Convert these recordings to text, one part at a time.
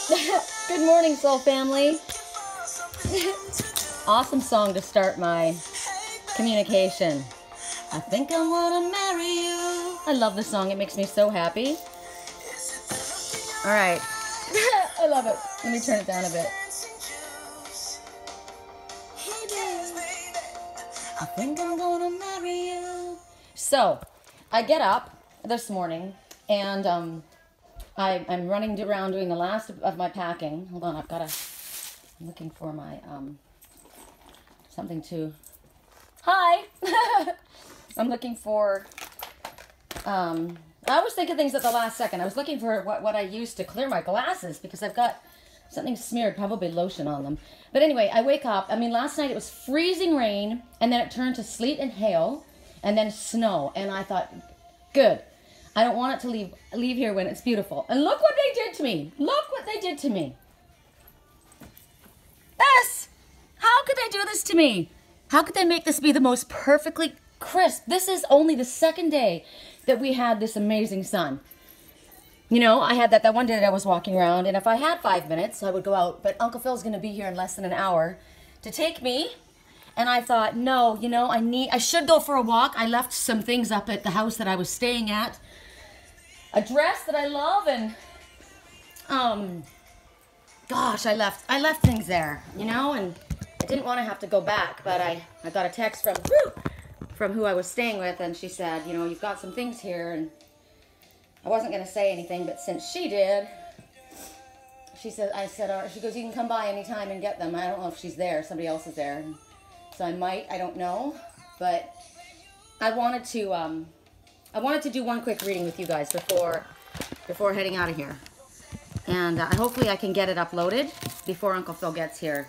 Good morning, Soul Family. Awesome song to start my communication. I think I want to marry you. I love this song. It makes me so happy. All right. I love it. Let me turn it down a bit. I think I'm gonna marry you. So, I get up this morning and I'm running around doing the last of my packing. Hold on, I'm looking for my something to. Hi. I'm looking for. I always think of things at the last second. I was looking for what I use to clear my glasses because I've got something smeared, probably lotion on them. But anyway, I wake up. I mean, last night it was freezing rain, and then it turned to sleet and hail, and then snow. And I thought, good. I don't want it to leave here when it's beautiful. And look what they did to me. Look what they did to me. This! How could they do this to me? How could they make this be the most perfectly crisp? This is only the second day that we had this amazing sun. You know, I had that one day that I was walking around, and if I had 5 minutes, I would go out. But Uncle Phil's going to be here in less than an hour to take me. And I thought, no, you know, I should go for a walk. I left some things up at the house that I was staying at. A dress that I love, and gosh, I left things there, you know, and I didn't want to have to go back, but I got a text from who I was staying with, and she said, you know, you've got some things here, and I wasn't going to say anything, but since she did, she goes, you can come by anytime and get them. I don't know if she's there, somebody else is there, so I don't know, but I wanted to do one quick reading with you guys before heading out of here. And hopefully I can get it uploaded before Uncle Phil gets here.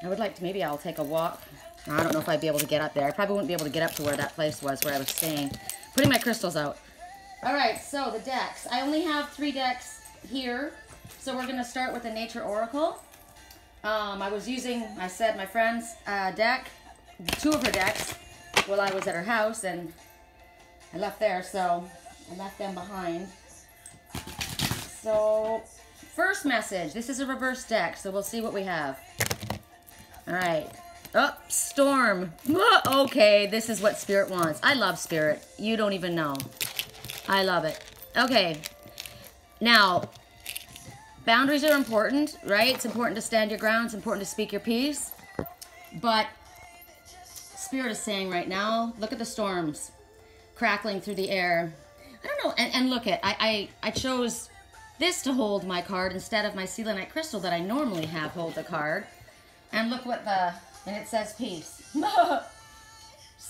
I would like to, maybe I'll take a walk. I don't know if I'd be able to get up there. I probably wouldn't be able to get up to where that place was where I was staying. Putting my crystals out. All right, so the decks. I only have 3 decks here. So we're going to start with the Nature Oracle. I was using, I said, my friend's deck, 2 of her decks, while I was at her house, and I left there, so I left them behind. So, first message. This is a reverse deck, so we'll see what we have. All right. Oh, Storm. Okay, this is what Spirit wants. I love Spirit. You don't even know. I love it. Okay. Now, boundaries are important, right? It's important to stand your ground. It's important to speak your piece. But Spirit is saying right now, look at the storms crackling through the air. I don't know, and look at, I chose this to hold my card instead of my selenite crystal that I normally have hold the card. And look what and it says peace.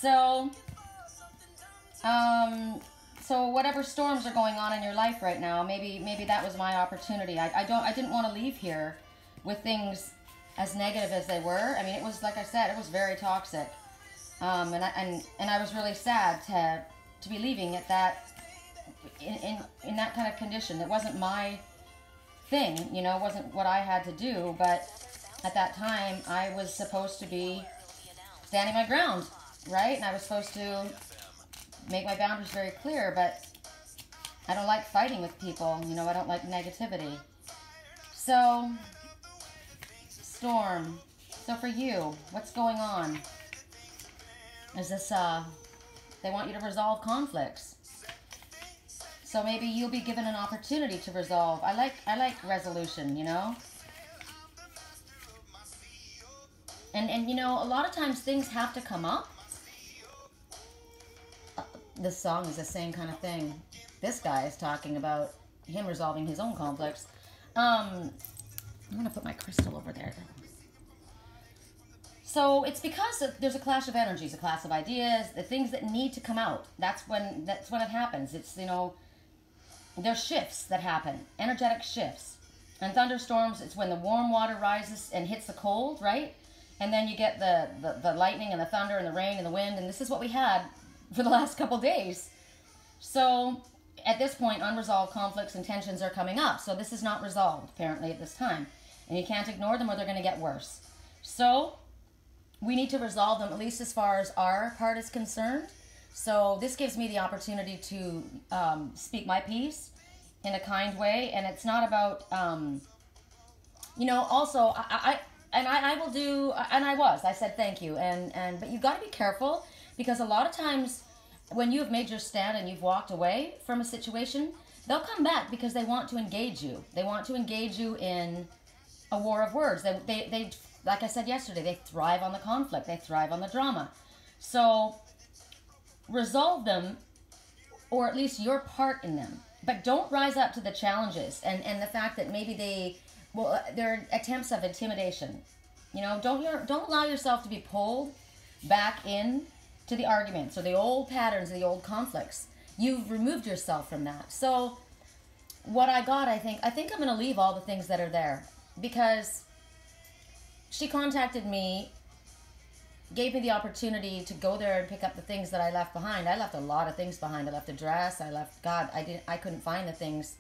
So whatever storms are going on in your life right now, maybe that was my opportunity. I didn't want to leave here with things as negative as they were. I mean, it was, like I said, it was very toxic. And I was really sad to be leaving at that in that kind of condition. It wasn't my thing, you know, it wasn't what I had to do, but at that time I was supposed to be standing my ground, right? And I was supposed to make my boundaries very clear, but I don't like fighting with people, you know, I don't like negativity. So, Storm, so for you, what's going on? Is this, they want you to resolve conflicts. So maybe you'll be given an opportunity to resolve. I like resolution, you know? And you know, a lot of times things have to come up. This song is the same kind of thing. This guy is talking about him resolving his own conflicts. I'm going to put my crystal over there. So it's because there's a clash of energies, a clash of ideas, the things that need to come out. That's when it happens. It's, you know, there's shifts that happen, energetic shifts. And thunderstorms, it's when the warm water rises and hits the cold, right? And then you get the lightning and the thunder and the rain and the wind, and this is what we had for the last couple days. So at this point, unresolved conflicts and tensions are coming up. So this is not resolved, apparently, at this time. And you can't ignore them or they're going to get worse. So we need to resolve them, at least as far as our part is concerned. So this gives me the opportunity to speak my piece in a kind way. And it's not about you know, also I will do, and I said thank you, but you got to be careful, because a lot of times when you have made your stand and you've walked away from a situation, they'll come back because they want to engage you. They want to engage you in a war of words. They like I said yesterday, they thrive on the conflict. They thrive on the drama. So resolve them, or at least your part in them. But don't rise up to the challenges and the fact that maybe they're attempts of intimidation. You know, don't allow yourself to be pulled back in to the arguments or the old patterns, the old conflicts. You've removed yourself from that. So what I got, I think I'm going to leave all the things that are there, because she contacted me, gave me the opportunity to go there and pick up the things that I left behind. I left a lot of things behind. I left a dress. I couldn't find the things.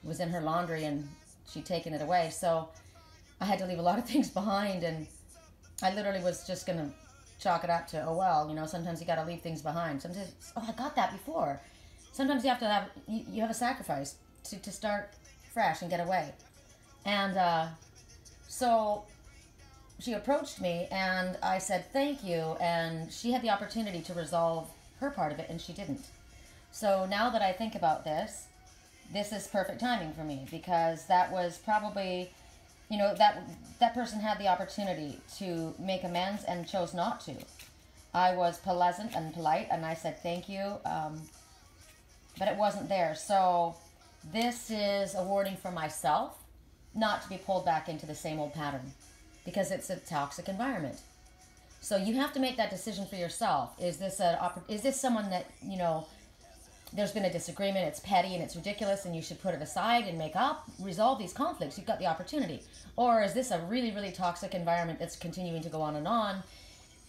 It was in her laundry and she'd taken it away. So I had to leave a lot of things behind, and I literally was just going to chalk it up to, oh, well, you know, sometimes you got to leave things behind. Sometimes, oh, I got that before. Sometimes you have a sacrifice to start fresh and get away. And so she approached me and I said thank you, and she had the opportunity to resolve her part of it, and she didn't. So now that I think about this is perfect timing for me, because that was probably, you know, that person had the opportunity to make amends and chose not to. I was pleasant and polite, and I said thank you, but it wasn't there. So this is a warning for myself not to be pulled back into the same old pattern, because it's a toxic environment. So you have to make that decision for yourself. Is this someone that, you know, there's been a disagreement, it's petty and it's ridiculous, and you should put it aside and make up, resolve these conflicts? You've got the opportunity. Or is this a really, really toxic environment that's continuing to go on and on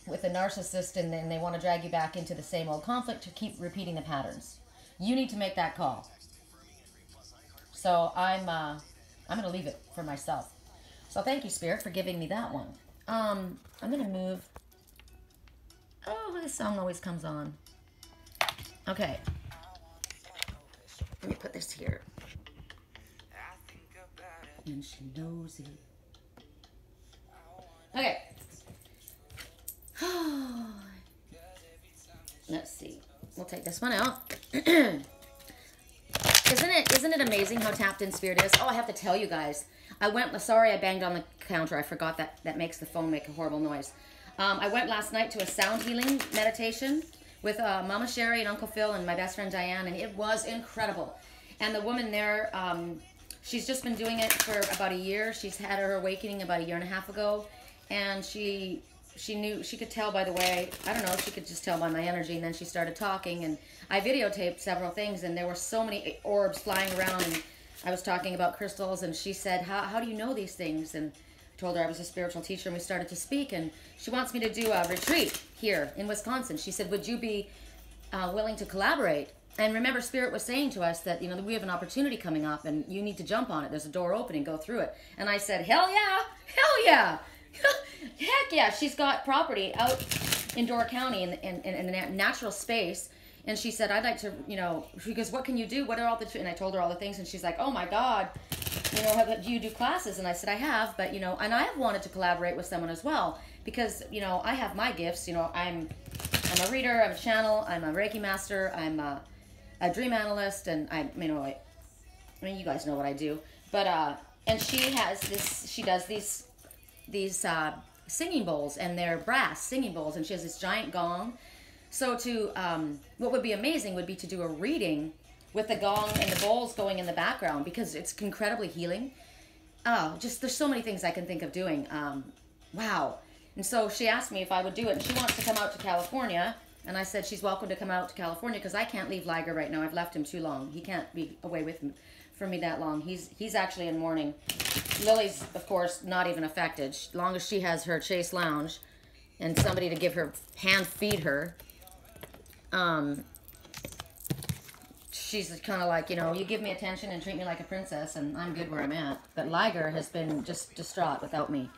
with a narcissist, and then they want to drag you back into the same old conflict to keep repeating the patterns? You need to make that call. So I'm going to leave it for myself. So thank you, Spirit, for giving me that one. I'm going to move. Oh, this song always comes on. Okay. Let me put this here. And she knows it. Okay. Let's see. We'll take this one out. Isn't it amazing how tapped in Spirit is? Oh, I have to tell you guys. Sorry I banged on the counter. I forgot that makes the phone make a horrible noise. I went last night to a sound healing meditation with Mama Sherry and Uncle Phil and my best friend Diane, and it was incredible. And the woman there, she's just been doing it for about a year. She's had her awakening about a year and a half ago, and she knew, she could tell by the way, I don't know, she could just tell by my energy, and then she started talking, and I videotaped several things, and there were so many orbs flying around, and I was talking about crystals, and she said, how do you know these things? And I told her I was a spiritual teacher, and we started to speak, and she wants me to do a retreat here in Wisconsin. She said, would you be willing to collaborate? And remember, Spirit was saying to us that, you know, that we have an opportunity coming up, and you need to jump on it. There's a door opening, go through it. And I said, hell yeah, hell yeah. Heck yeah. She's got property out in Door County in a natural space. And she said, I'd like to, you know, she goes, what can you do? What are all the, and I told her all the things, and she's like, oh my God, you know, do you do classes? And I said, I have, but, you know, and I have wanted to collaborate with someone as well, because, you know, I have my gifts, you know, I'm a reader, I'm a channel, I'm a Reiki master, I'm a dream analyst, and I mean, you guys know what I do, but, and she does these singing bowls, and they're brass singing bowls, and she has this giant gong. So what would be amazing would be to do a reading with the gong and the bowls going in the background, because it's incredibly healing. Oh, just, there's so many things I can think of doing. Wow. And so she asked me if I would do it, and she wants to come out to California, and I said she's welcome to come out to California, because I can't leave Liger right now. I've left him too long. He can't be away from me that long. He's actually in mourning. Lily's, of course, not even affected. As long as she has her Chase Lounge and somebody to give her, hand feed her, she's kind of like, you know, you give me attention and treat me like a princess, and I'm good where I'm at. But Liger has been just distraught without me.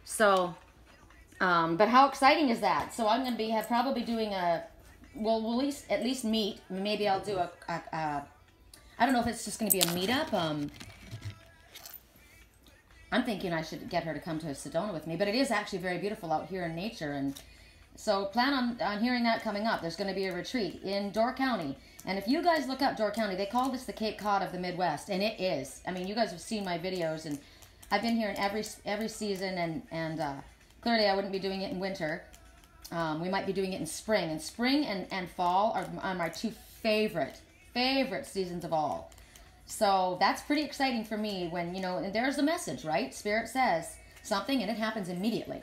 So, but how exciting is that? So I'm going to probably doing we'll at least meet. Maybe I'll do I don't know if it's just going to be a meetup. I'm thinking I should get her to come to Sedona with me. But it is actually very beautiful out here in nature. And so plan on hearing that coming up. There's going to be a retreat in Door County. And if you guys look up Door County, they call this the Cape Cod of the Midwest. And it is. I mean, you guys have seen my videos. And I've been here in every season. And clearly I wouldn't be doing it in winter. We might be doing it in spring. And spring and fall are my two favorite seasons of all. So that's pretty exciting for me when, you know, and there's the message, right? Spirit says something and it happens immediately.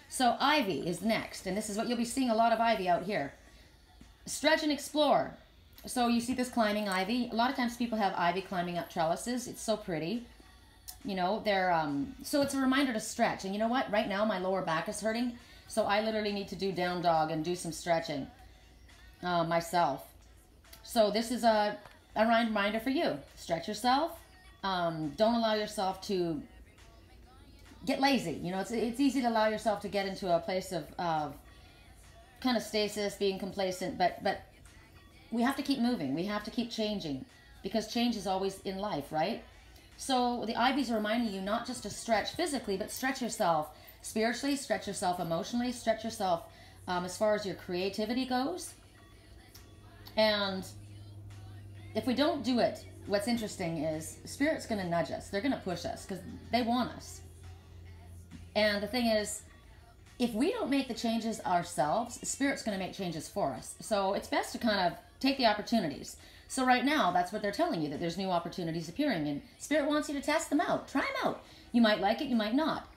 So Ivy is next, and this is what you'll be seeing a lot of Ivy out here. Stretch and explore. So you see this climbing ivy. A lot of times people have ivy climbing up trellises. It's so pretty. You know, so it's a reminder to stretch. And you know what? Right now my lower back is hurting, so I literally need to do down dog and do some stretching myself. So this is a reminder for you. Stretch yourself. Don't allow yourself to get lazy. You know, it's easy to allow yourself to get into a place of kind of stasis, being complacent, but we have to keep moving. We have to keep changing, because change is always in life, right? So the ivies are reminding you not just to stretch physically, but stretch yourself spiritually, stretch yourself emotionally, stretch yourself as far as your creativity goes. And if we don't do it, what's interesting is Spirit's going to nudge us. They're going to push us because they want us. And the thing is, if we don't make the changes ourselves, Spirit's going to make changes for us. So it's best to kind of take the opportunities. So right now, that's what they're telling you, that there's new opportunities appearing. And Spirit wants you to test them out. Try them out. You might like it, you might not.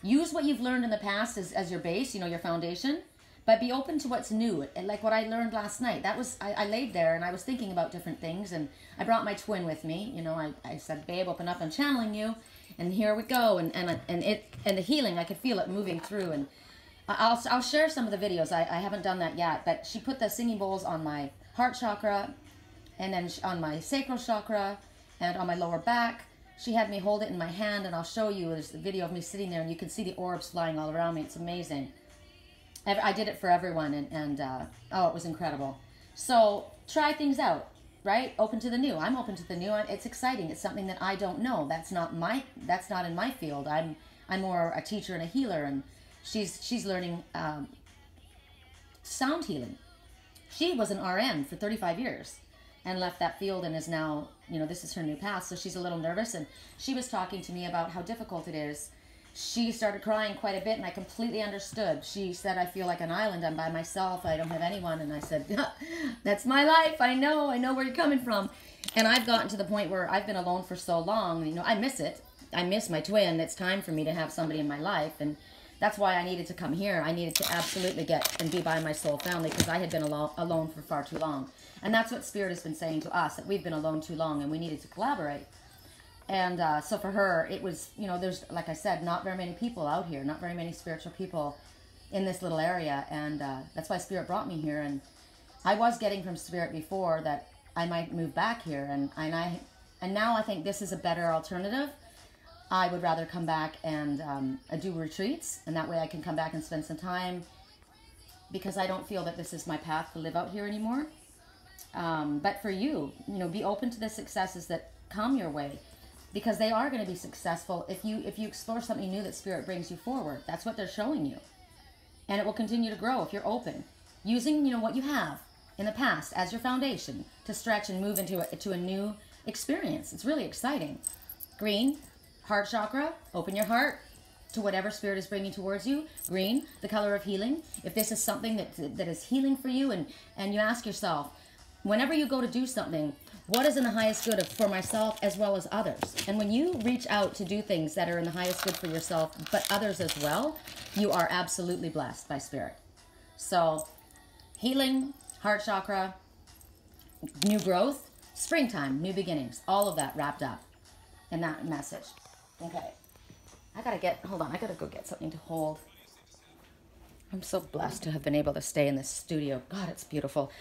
Use what you've learned in the past as your base, you know, your foundation. But be open to what's new. Like what I learned last night. That was, I laid there and I was thinking about different things. And I brought my twin with me. You know, I said, babe, open up, I'm channeling you. And here we go. And the healing, I could feel it moving through. And I'll share some of the videos. I haven't done that yet. But she put the singing bowls on my heart chakra, and then on my sacral chakra, and on my lower back. She had me hold it in my hand, and I'll show you. There's the video of me sitting there, and you can see the orbs flying all around me. It's amazing. I did it for everyone, and oh, it was incredible. So try things out, right? Open to the new. I'm open to the new. It's exciting. It's something that I don't know. That's not in my field. I'm more a teacher and a healer, and she's learning sound healing. She was an RN for 35 years and left that field and is now, you know, this is her new path. So she's a little nervous, and she was talking to me about how difficult it is. She started crying quite a bit, and I completely understood. She said, I feel like an island. I'm by myself. I don't have anyone. And I said, that's my life. I know where you're coming from. And I've gotten to the point where I've been alone for so long. You know, I miss it. I miss my twin. It's time for me to have somebody in my life. And that's why I needed to come here. I needed to absolutely get and be by my soul family, because I had been alone for far too long. And that's what Spirit has been saying to us, that we've been alone too long and we needed to collaborate. And so for her, it was, you know, there's, like I said, not very many people out here, not very many spiritual people in this little area. And that's why Spirit brought me here. And I was getting from Spirit before that I might move back here. And now I think this is a better alternative. I would rather come back and do retreats. And that way I can come back and spend some time, because I don't feel that this is my path to live out here anymore. But for you, you know, be open to the successes that come your way, because they are going to be successful if you explore something new that Spirit brings you forward. That's what they're showing you. And it will continue to grow if you're open. Using, you know, what you have in the past as your foundation to stretch and move into a new experience. It's really exciting. Green, heart chakra, open your heart to whatever Spirit is bringing towards you. Green, the color of healing. If this is something that is healing for you, and you ask yourself, whenever you go to do something, what is in the highest good for myself as well as others? And when you reach out to do things that are in the highest good for yourself, but others as well, you are absolutely blessed by Spirit. So, healing, heart chakra, new growth, springtime, new beginnings, all of that wrapped up in that message. Okay. I gotta go get something to hold. I'm so blessed to have been able to stay in this studio. God, it's beautiful.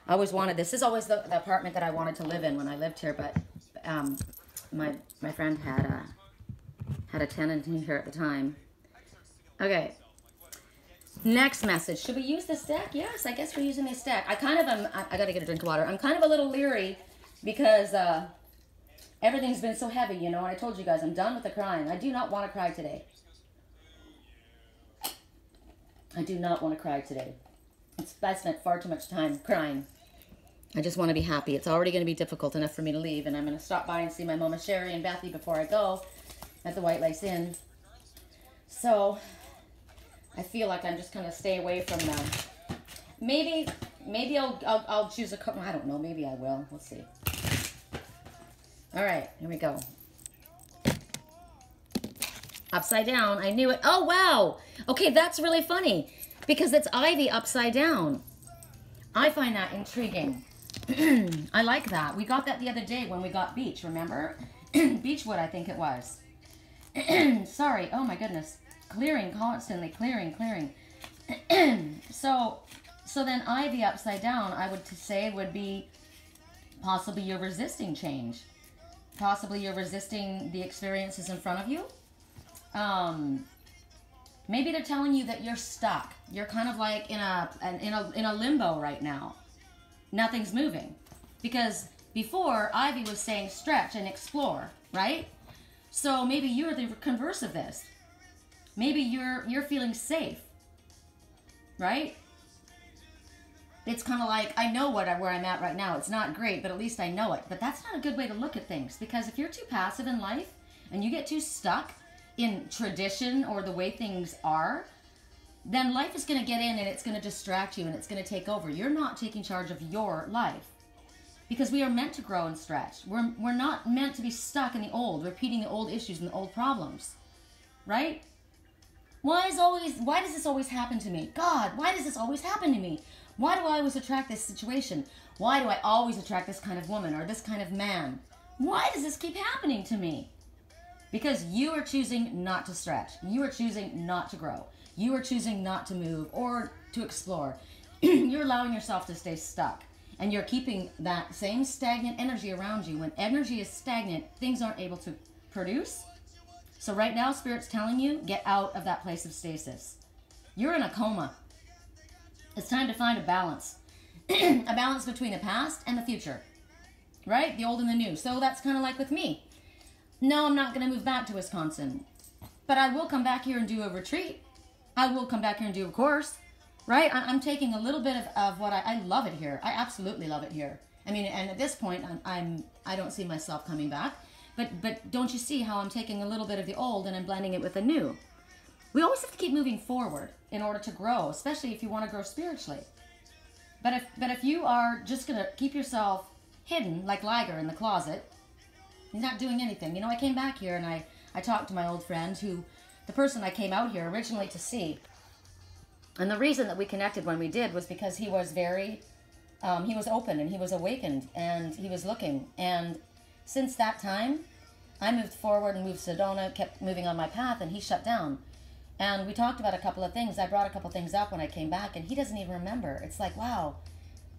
I always wanted this. This is always the apartment that I wanted to live in when I lived here, but my friend had a tenant in here at the time. Okay. Next message. Should we use this deck? Yes, I guess we're using this deck. I kind of am. I gotta get a drink of water. I'm kind of a little leery because Everything's been so heavy, you know, and I told you guys I'm done with the crying. I do not want to cry today. I do not want to cry today. I spent far too much time crying. I just want to be happy. It's already going to be difficult enough for me to leave, and I'm going to stop by and see my Mama Sherry and Bethy before I go at the White Lace Inn. So I feel like I'm just going to stay away from them. Maybe I'll choose a couple. I don't know. Maybe I will. We'll see. All right, here we go. Upside down. I knew it. Oh, wow. Okay, that's really funny because it's Ivy upside down. I find that intriguing. I like that. We got that the other day when we got Beach, remember? Beechwood, I think it was. Sorry. Oh, my goodness. Clearing, constantly clearing. So then Ivy upside down, I would say would be possibly you're resisting change. Possibly you're resisting the experiences in front of you. Maybe they're telling you that you're stuck. You're kind of like in a limbo right now. Nothing's moving. Because before, Ivy was saying stretch and explore, right? So maybe you're the converse of this. Maybe you're feeling safe, right? It's kind of like, I know where I'm at right now. It's not great, but at least I know it. But that's not a good way to look at things, because if you're too passive in life and you get too stuck in tradition or the way things are, then life is going to get in and it's going to distract you and it's going to take over. You're not taking charge of your life, because we are meant to grow and stretch. We're not meant to be stuck in the old, repeating the old issues and the old problems, right? Why does this always happen to me? God, why does this always happen to me? Why do I always attract this situation? Why do I always attract this kind of woman or this kind of man? Why does this keep happening to me? Because you are choosing not to stretch. You are choosing not to grow. You are choosing not to move or to explore. You're allowing yourself to stay stuck. And you're keeping that same stagnant energy around you. When energy is stagnant, things aren't able to produce. So right now, Spirit's telling you, get out of that place of stasis. You're in a coma. It's time to find a balance. A balance between the past and the future. Right? The old and the new. So that's kind of like with me. No, I'm not going to move back to Wisconsin. But I will come back here and do a retreat. I will come back here and do a course. Right? I'm taking a little bit of what I love it here. I absolutely love it here. I mean, and at this point, I don't see myself coming back. But don't you see how I'm taking a little bit of the old and I'm blending it with the new? We always have to keep moving forward in order to grow, especially if you want to grow spiritually. But if you are just going to keep yourself hidden like Liger in the closet, you're not doing anything. You know, I came back here and I talked to my old friend, the person I came out here originally to see. And the reason that we connected when we did was because he was very, he was open and he was awakened and he was looking. And since that time, I moved forward and moved to Sedona, kept moving on my path, and he shut down. And we talked about a couple of things. I brought a couple of things up when I came back, and he doesn't even remember. It's like, wow,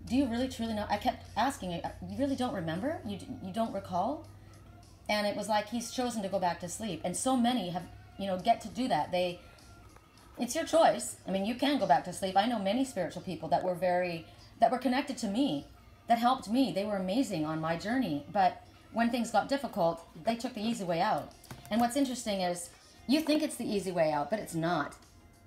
do you really truly know? I kept asking, you really don't remember? You don't recall? And it was like he's chosen to go back to sleep. And so many have, get to do that. It's your choice. I mean, you can go back to sleep. I know many spiritual people that were connected to me, that helped me. They were amazing on my journey. But when things got difficult, they took the easy way out. And what's interesting is, you think it's the easy way out, but it's not.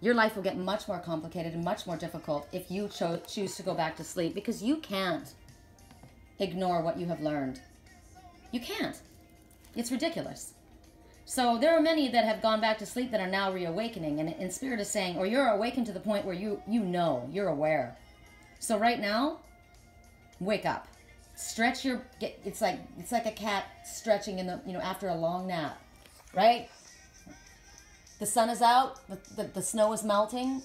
Your life will get much more complicated and much more difficult if you choose to go back to sleep, because you can't ignore what you have learned. You can't. It's ridiculous. So there are many that have gone back to sleep that are now reawakening, and Spirit is saying, or you're awakened to the point where you're aware. So right now, wake up. Stretch it's like a cat stretching in the, after a long nap, right? The sun is out, the snow is melting.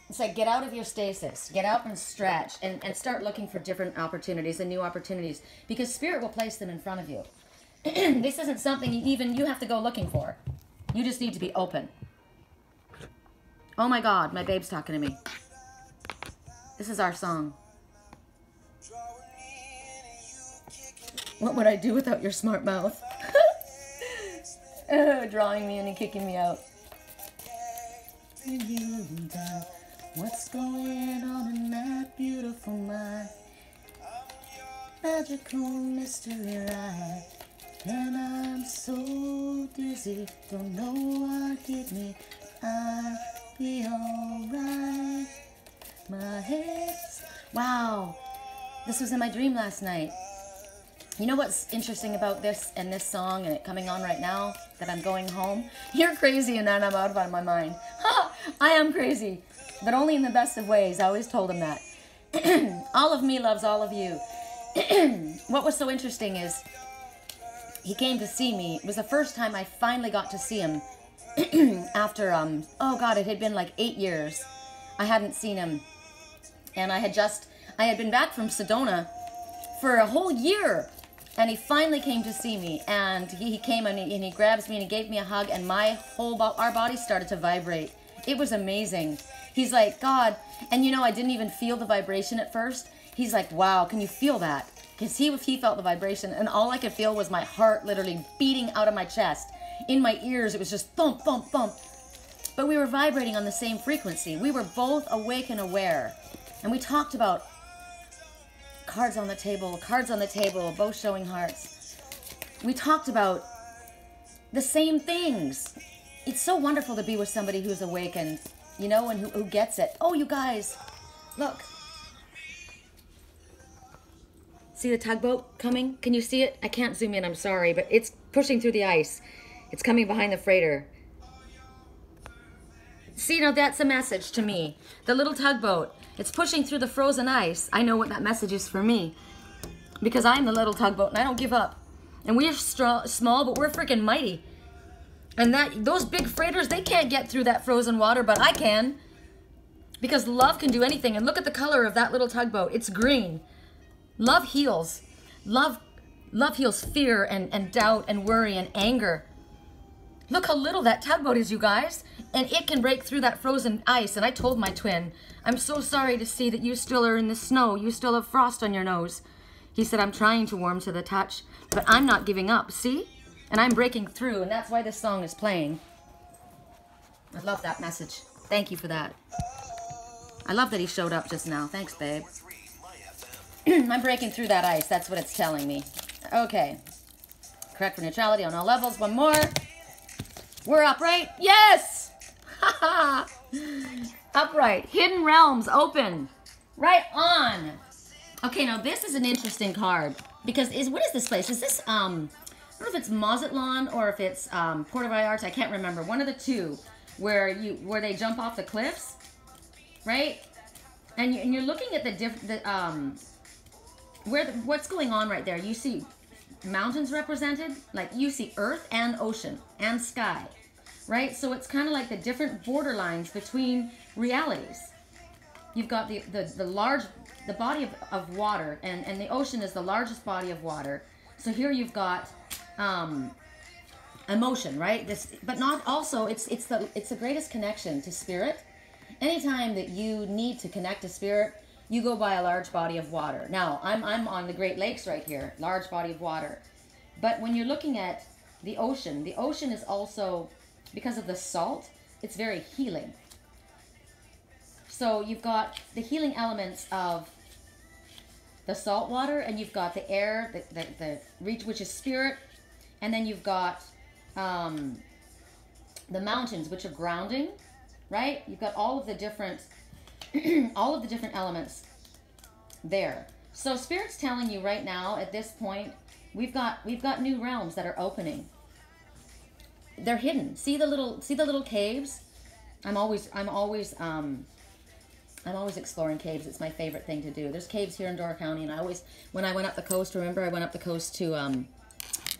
It's like, get out of your stasis, get out and stretch, and start looking for different opportunities and new opportunities, because Spirit will place them in front of you. This isn't something even you have to go looking for. You just need to be open. Oh my God, my babe's talking to me. This is our song. What would I do without your smart mouth? Drawing me in and kicking me out. What's going on in that beautiful mind? Magical mystery ride. And I'm so dizzy, don't know what hit me. I'll be alright. My head's... Wow, this was in my dream last night. You know what's interesting about this and this song and it coming on right now? That I'm going home? You're crazy and then I'm out of my mind. Ha! I am crazy, but only in the best of ways. I always told him that. All of me loves all of you. What was so interesting is he came to see me. It was the first time I finally got to see him after, oh God, it had been like 8 years. I hadn't seen him. And I had been back from Sedona for a whole year. And he finally came to see me. And he came and he grabs me and he gave me a hug. And our bodies started to vibrate. It was amazing. He's like, God, and you know, I didn't even feel the vibration at first. He's like, wow, can you feel that? Because he felt the vibration, and all I could feel was my heart literally beating out of my chest. In my ears, it was just thump, thump, thump. But we were vibrating on the same frequency. We were both awake and aware. And we talked about cards on the table, both showing hearts. We talked about the same things. It's so wonderful to be with somebody who's awakened, you know, and who gets it. Oh, you guys, look. See the tugboat coming? Can you see it? I can't zoom in, I'm sorry, but it's pushing through the ice. It's coming behind the freighter. See, now that's a message to me. The little tugboat, it's pushing through the frozen ice. I know what that message is for me. Because I'm the little tugboat and I don't give up. And we're small, but we're freaking mighty. And those big freighters, they can't get through that frozen water, but I can. Because love can do anything. And look at the color of that little tugboat. It's green. Love heals. Love heals fear and doubt and worry and anger. Look how little that tugboat is, you guys. And it can break through that frozen ice. And I told my twin, I'm so sorry to see that you still are in the snow. You still have frost on your nose. He said, I'm trying to warm to the touch, but I'm not giving up. See? And I'm breaking through, and that's why this song is playing. I love that message. Thank you for that. I love that he showed up just now. Thanks, babe. I'm breaking through that ice. That's what it's telling me. Okay. Correct for neutrality on all levels. One more. We're upright. Yes! Upright. Hidden realms open. Right on. Okay, now this is an interesting card. Because what is this place? Is this, I don't know if it's Mazatlan or if it's Puerto Vallarta. I can't remember. One of the two. Where they jump off the cliffs. Right? And you're looking at what's going on right there. You see mountains represented, like you see earth and ocean and sky, right? So it's kind of like the different borderlines between realities. You've got the body of water, and the ocean is the largest body of water. So here you've got emotion, right? But not also it's the greatest connection to spirit. Anytime that you need to connect to spirit, you go by a large body of water. Now, I'm on the Great Lakes right here, large body of water. But when you're looking at the ocean is also, because of the salt, it's very healing. So you've got the healing elements of the salt water, and you've got the air, the reach, which is spirit, and then you've got the mountains, which are grounding, right? You've got all of the different all of the different elements there. So Spirit's telling you right now, at this point, we've got new realms that are opening. They're hidden. See the little caves? I'm always exploring caves. It's my favorite thing to do. There's caves here in Door County, and when I went up the coast, remember I went up the coast to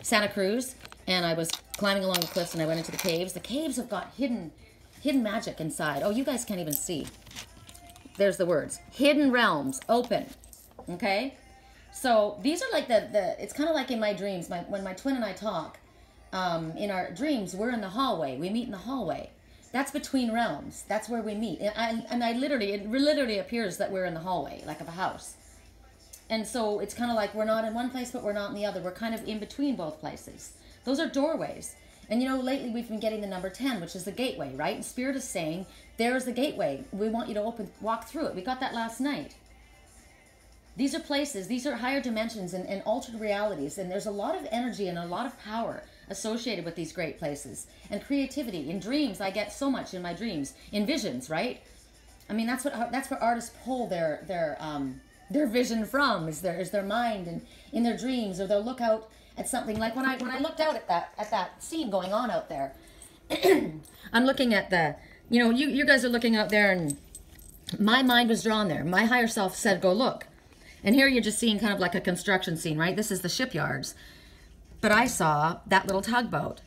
Santa Cruz, and I was climbing along the cliffs, and I went into the caves. The caves have got hidden magic inside. Oh, you guys can't even see. There's the words. Hidden realms open. Okay? So these are like it's kind of like in my dreams. When my twin and I talk, in our dreams, we're in the hallway. We meet in the hallway. That's between realms. That's where we meet. And it literally appears that we're in the hallway, like of a house. And so it's kind of like we're not in one place, but we're not in the other. We're kind of in between both places. Those are doorways. And you know, lately we've been getting the number 10, which is the gateway, right? And Spirit is saying, there's the gateway. We want you to walk through it. We got that last night. These are places, these are higher dimensions and altered realities, and there's a lot of energy and a lot of power associated with these great places. And creativity. In dreams, I get so much in my dreams. In visions, right? I mean, that's where artists pull their vision from, is their mind, and in their dreams, or they'll look out at something. Like when I looked out at that scene going on out there, I'm looking at the, you know, you guys are looking out there, and my mind was drawn there. My higher self said, go look. And here you're just seeing kind of like a construction scene, right? This is the shipyards. But I saw that little tugboat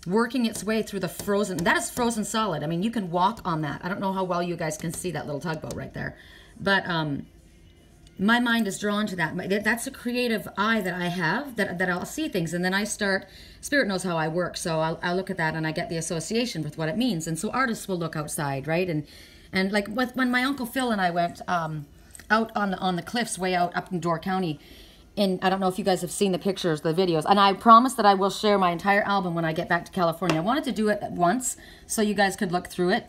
working its way through the frozen, that is frozen solid. I mean, you can walk on that. I don't know how well you guys can see that little tugboat right there. But my mind is drawn to that. That's a creative eye that I have, that I'll see things. And then I start, Spirit knows how I work. So I'll look at that and I get the association with what it means. And so artists will look outside, right? And like when my Uncle Phil and I went out on the cliffs way out up in Door County, and I don't know if you guys have seen the pictures, the videos, and I promise that I will share my entire album when I get back to California. I wanted to do it at once so you guys could look through it,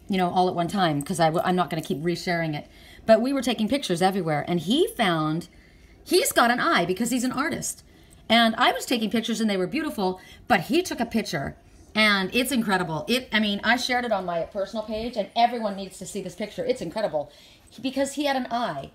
you know, all at one time, because I'm not going to keep resharing it. But we were taking pictures everywhere, and he's got an eye because he's an artist. And I was taking pictures and they were beautiful, but he took a picture and it's incredible. I mean, I shared it on my personal page, and everyone needs to see this picture. It's incredible because he had an eye.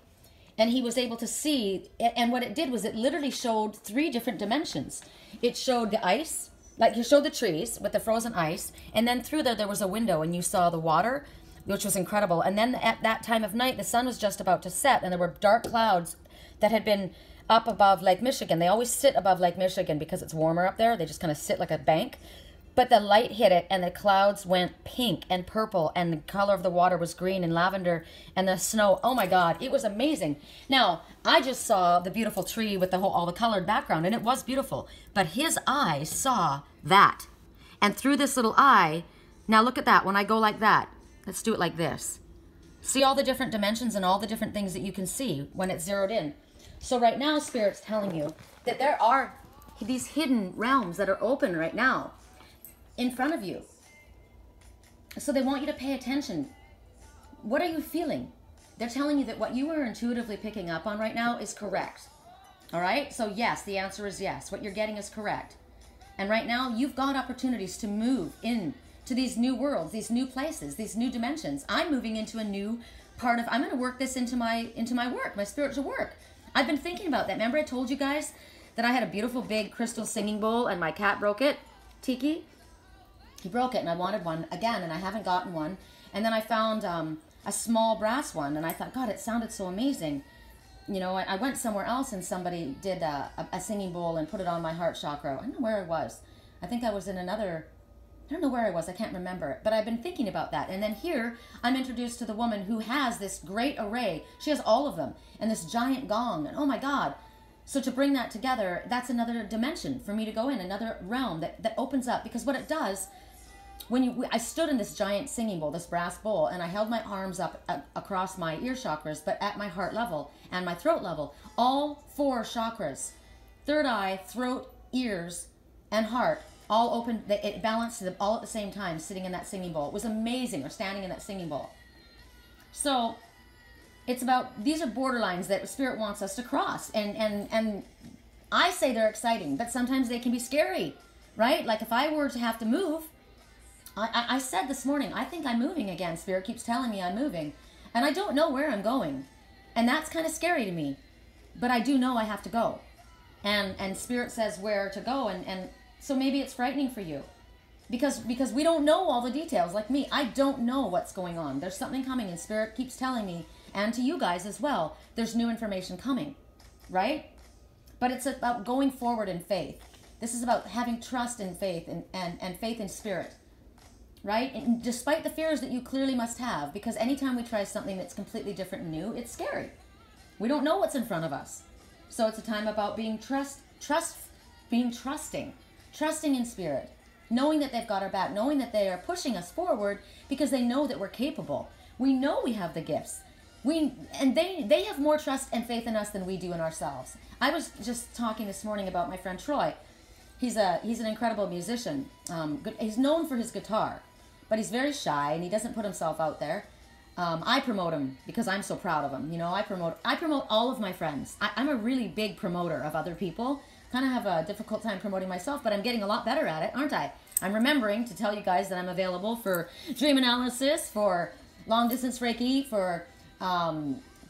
And he was able to see, and what it did was it literally showed 3 different dimensions. It showed the ice, like you showed the trees with the frozen ice, and then through there was a window, and you saw the water, which was incredible. And then at that time of night, the sun was just about to set, and there were dark clouds that had been up above Lake Michigan. They always sit above Lake Michigan because it's warmer up there. They just kind of sit like a bank. But the light hit it, and the clouds went pink and purple, and the color of the water was green and lavender, and the snow, oh my God, it was amazing. Now, I just saw the beautiful tree with all the colored background, and it was beautiful. But his eye saw that. And through this little eye, now look at that, when I go like that, let's do it like this. See all the different dimensions and all the different things that you can see when it's zeroed in. So right now, Spirit's telling you that there are these hidden realms that are open right now in front of you. So they want you to pay attention. What are you feeling? They're telling you that what you are intuitively picking up on right now is correct. All right? So yes, the answer is yes. What you're getting is correct. And right now, you've got opportunities to move in to these new worlds, these new places, these new dimensions. I'm moving into a new part of, I'm going to work this into my work, my spiritual work. I've been thinking about that. Remember I told you guys that I had a beautiful big crystal singing bowl and my cat broke it? Tiki? He broke it, and I wanted one again, and I haven't gotten one. And then I found a small brass one, and I thought, God, it sounded so amazing. You know, I went somewhere else, and somebody did a singing bowl and put it on my heart chakra. I don't know where I was. I think I was in another, I don't know where I was. I can't remember. But I've been thinking about that. And then here, I'm introduced to the woman who has this great array. She has all of them, and this giant gong, and oh my God. So to bring that together, that's another dimension for me to go in, another realm that opens up. Because what it does, I stood in this giant singing bowl, this brass bowl, and I held my arms up across my ear chakras, but at my heart level and my throat level, all 4 chakras, third eye, throat, ears, and heart, all open. It balanced them all at the same time, sitting in that singing bowl. It was amazing, or standing in that singing bowl. So it's about, these are borderlines that Spirit wants us to cross, and I say they're exciting, but sometimes they can be scary, right? Like if I were to have to move, I said this morning, I think I'm moving again. Spirit keeps telling me I'm moving. And I don't know where I'm going. And that's kind of scary to me. But I do know I have to go. And Spirit says where to go. And so maybe it's frightening for you. Because we don't know all the details. Like me, I don't know what's going on. There's something coming. And Spirit keeps telling me, and to you guys as well, there's new information coming. Right? But it's about going forward in faith. This is about having trust in faith and faith in Spirit. Right? And despite the fears that you clearly must have, because anytime we try something that's completely different and new, it's scary. We don't know what's in front of us. So it's a time about being trusting in Spirit, knowing that they've got our back, knowing that they are pushing us forward because they know that we're capable. We know we have the gifts. They have more trust and faith in us than we do in ourselves. I was just talking this morning about my friend Troy. He's an incredible musician. He's known for his guitar. But he's very shy, and he doesn't put himself out there. I promote them because I'm so proud of them. You know, I promote all of my friends. I'm a really big promoter of other people. Kind of have a difficult time promoting myself, but I'm getting a lot better at it, aren't I? I'm remembering to tell you guys that I'm available for dream analysis, for long distance Reiki, for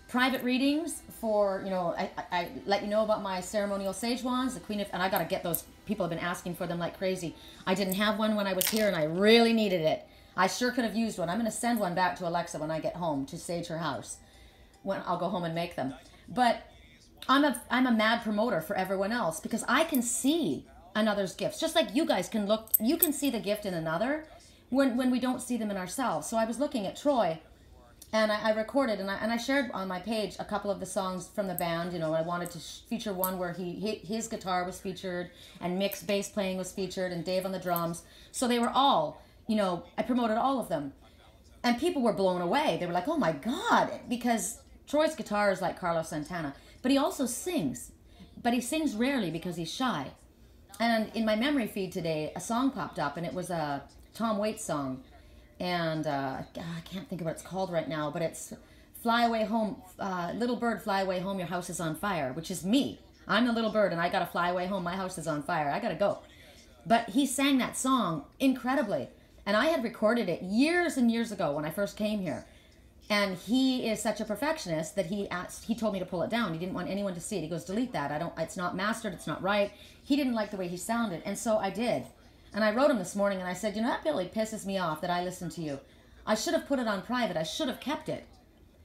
private readings, for, you know, I let you know about my ceremonial sage wands, the Queen of, and I got to get those. People have been asking for them like crazy. I didn't have one when I was here and I really needed it. I sure could have used one. I'm going to send one back to Alexa when I get home to sage her house. When I'll go home and make them. But I'm a mad promoter for everyone else because I can see another's gifts. Just like you guys can look, you can see the gift in another when we don't see them in ourselves. So I was looking at Troy and I recorded and I shared on my page a couple of the songs from the band. You know, I wanted to feature one where his guitar was featured and Mick's bass playing was featured and Dave on the drums. So they were all, you know, I promoted all of them. And people were blown away. They were like, oh my God, because Troy's guitar is like Carlos Santana. But he also sings. But he sings rarely because he's shy. And in my memory feed today, a song popped up, and it was a Tom Waits song. And I can't think of what it's called right now, but it's Fly Away Home, Little Bird, Fly Away Home, Your House is on Fire, which is me. I'm the little bird, and I got to fly away home. My house is on fire. I got to go. But he sang that song incredibly. And I had recorded it years and years ago when I first came here. And he is such a perfectionist that he told me to pull it down. He didn't want anyone to see it. He goes, delete that. It's not mastered. It's not right. He didn't like the way he sounded. And so I did. And I wrote him this morning and I said, you know, that really pisses me off that I listened to you. I should have put it on private. I should have kept it.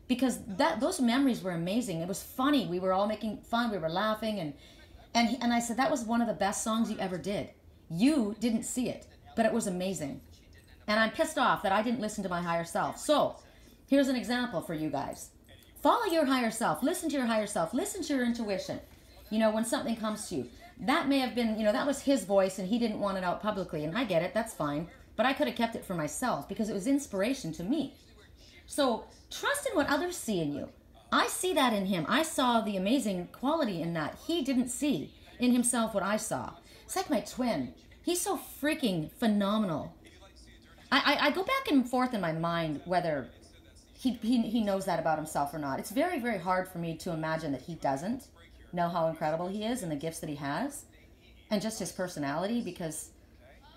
Because those memories were amazing. It was funny. We were all making fun. We were laughing. And I said, that was one of the best songs you ever did. You didn't see it, but it was amazing. And I'm pissed off that I didn't listen to my higher self. So here's an example for you guys. Follow your higher self. Listen to your higher self. Listen to your intuition. You know, when something comes to you. That may have been, you know, that was his voice and he didn't want it out publicly. And I get it. That's fine. But I could have kept it for myself because it was inspiration to me. So trust in what others see in you. I see that in him. I saw the amazing quality in that. He didn't see in himself what I saw. It's like my twin. He's so freaking phenomenal. I go back and forth in my mind whether he knows that about himself or not. It's very, very hard for me to imagine that he doesn't know how incredible he is and the gifts that he has and just his personality, because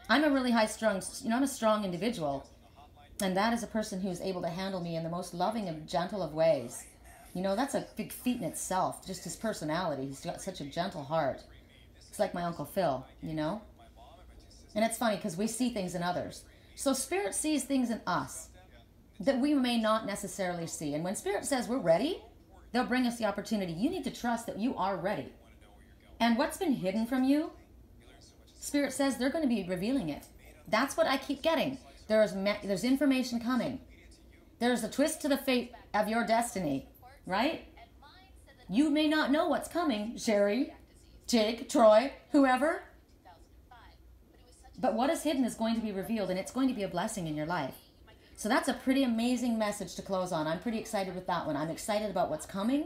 I'm a really high-strung, you know, I'm a strong individual, and that is a person who's able to handle me in the most loving and gentle of ways. You know, that's a big feat in itself, just his personality. He's got such a gentle heart. It's like my Uncle Phil, you know? And it's funny because we see things in others. So Spirit sees things in us that we may not necessarily see. And when Spirit says we're ready, they'll bring us the opportunity. You need to trust that you are ready. And what's been hidden from you, Spirit says they're going to be revealing it. That's what I keep getting. There's information coming. There's a twist to the fate of your destiny, right? You may not know what's coming, Sherry, Jake, Troy, whoever. But what is hidden is going to be revealed, and it's going to be a blessing in your life. So that's a pretty amazing message to close on. I'm pretty excited with that one. I'm excited about what's coming.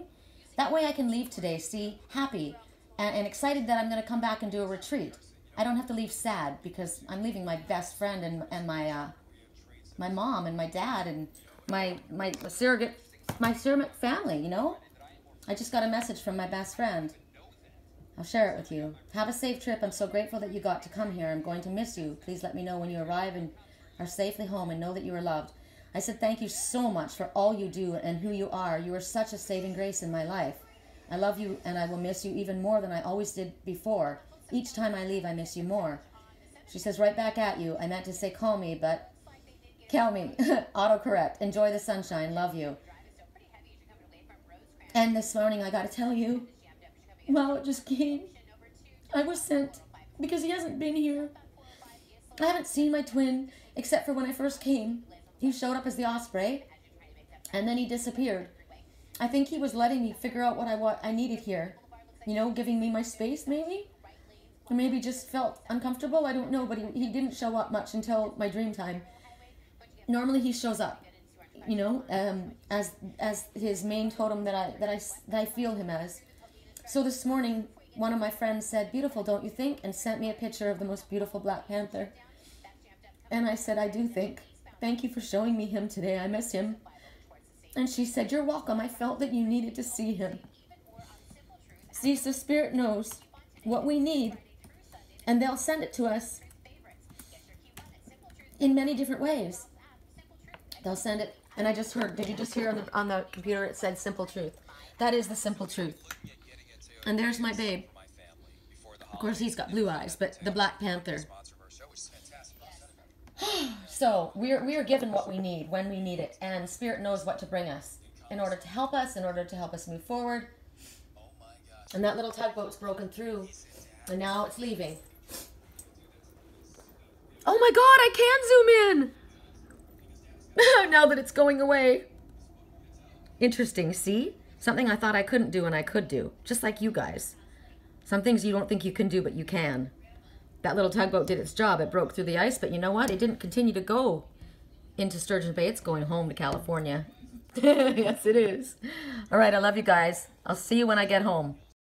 That way I can leave today, see, happy, and excited that I'm going to come back and do a retreat. I don't have to leave sad because I'm leaving my best friend and my mom and my dad and my surrogate family, you know? I just got a message from my best friend. I'll share it with you. Have a safe trip. I'm so grateful that you got to come here. I'm going to miss you. Please let me know when you arrive and are safely home and know that you are loved. I said thank you so much for all you do and who you are. You are such a saving grace in my life. I love you and I will miss you even more than I always did before. Each time I leave, I miss you more. She says right back at you. I meant to say call me, but call me. Autocorrect. Enjoy the sunshine. Love you. And this morning, I got to tell you, wow, it just came. I was sent because he hasn't been here. I haven't seen my twin except for when I first came. He showed up as the Osprey, and then he disappeared. I think he was letting me figure out what I needed here. You know, giving me my space, maybe? Or maybe just felt uncomfortable. I don't know, but he didn't show up much until my dream time. Normally he shows up, you know, as his main totem that I feel him as. So this morning, one of my friends said, beautiful, don't you think? And sent me a picture of the most beautiful Black Panther. And I said, I do think. Thank you for showing me him today. I miss him. And she said, "You're welcome. I felt that you needed to see him." See, so Spirit knows what we need, and they'll send it to us in many different ways. They'll send it, and I just heard, did you just hear on the computer it said simple truth? That is the simple truth. And there's my babe. Of course, he's got blue eyes, but the Black Panther. So we are given what we need when we need it, and Spirit knows what to bring us in order to help us, move forward. And that little tugboat's broken through, and now it's leaving. Oh my God, I can zoom in! Now that it's going away. Interesting, see? Something I thought I couldn't do and I could do. Just like you guys. Some things you don't think you can do, but you can. That little tugboat did its job. It broke through the ice, but you know what? It didn't continue to go into Sturgeon Bay. It's going home to California. Yes, it is. All right, I love you guys. I'll see you when I get home.